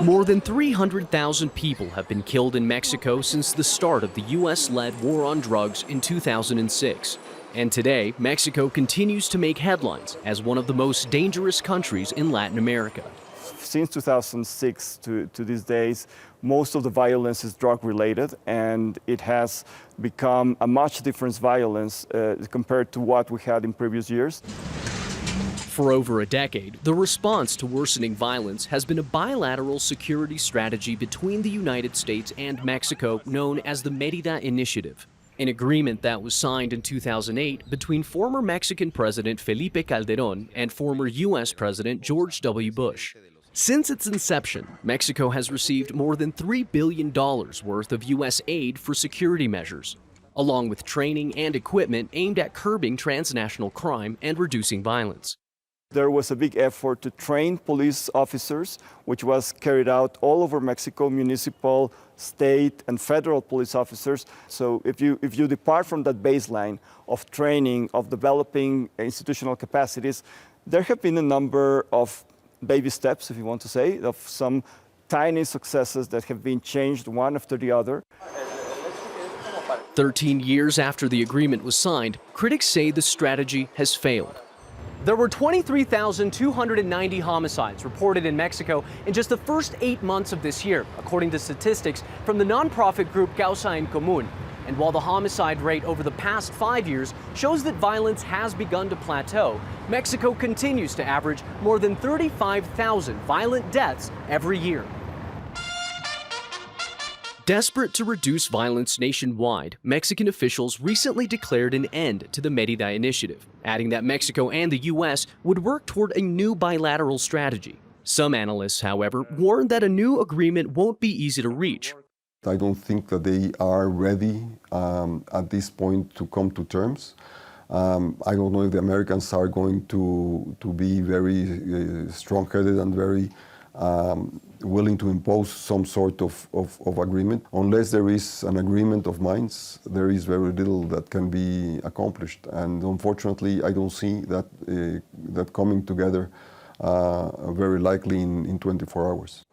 More than 300,000 people have been killed in Mexico since the start of the U.S.-led war on drugs in 2006. And today, Mexico continues to make headlines as one of the most dangerous countries in Latin America. Since 2006 to these days, most of the violence is drug-related, and it has become a much different violence compared to what we had in previous years. For over a decade, the response to worsening violence has been a bilateral security strategy between the United States and Mexico known as the Mérida Initiative, an agreement that was signed in 2008 between former Mexican President Felipe Calderón and former U.S. President George W. Bush. Since its inception, Mexico has received more than $3 billion worth of U.S. aid for security measures, along with training and equipment aimed at curbing transnational crime and reducing violence. There was a big effort to train police officers, which was carried out all over Mexico, municipal, state, and federal police officers. So if you depart from that baseline of training, of developing institutional capacities, there have been a number of baby steps, if you want to say, of some tiny successes that have been changed one after the other. 13 years after the agreement was signed, critics say the strategy has failed. There were 23,290 homicides reported in Mexico in just the first 8 months of this year, according to statistics from the nonprofit group Causa en Común. And while the homicide rate over the past 5 years shows that violence has begun to plateau, Mexico continues to average more than 35,000 violent deaths every year. Desperate to reduce violence nationwide, Mexican officials recently declared an end to the Mérida Initiative, adding that Mexico and the U.S. would work toward a new bilateral strategy. Some analysts, however, warn that a new agreement won't be easy to reach. I don't think that they are ready at this point to come to terms. I don't know if the Americans are going to be very strong-headed and very willing to impose some sort of agreement. Unless there is an agreement of minds, there is very little that can be accomplished. And unfortunately, I don't see that, that coming together very likely in 24 hours.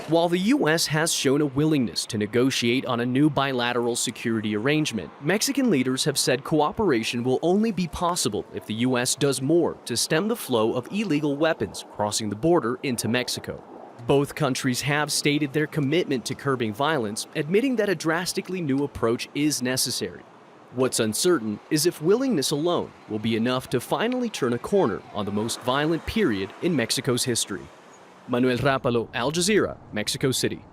While the U.S. has shown a willingness to negotiate on a new bilateral security arrangement, Mexican leaders have said cooperation will only be possible if the U.S. does more to stem the flow of illegal weapons crossing the border into Mexico. Both countries have stated their commitment to curbing violence, admitting that a drastically new approach is necessary. What's uncertain is if willingness alone will be enough to finally turn a corner on the most violent period in Mexico's history. Manuel Rapalo, Al Jazeera, Mexico City.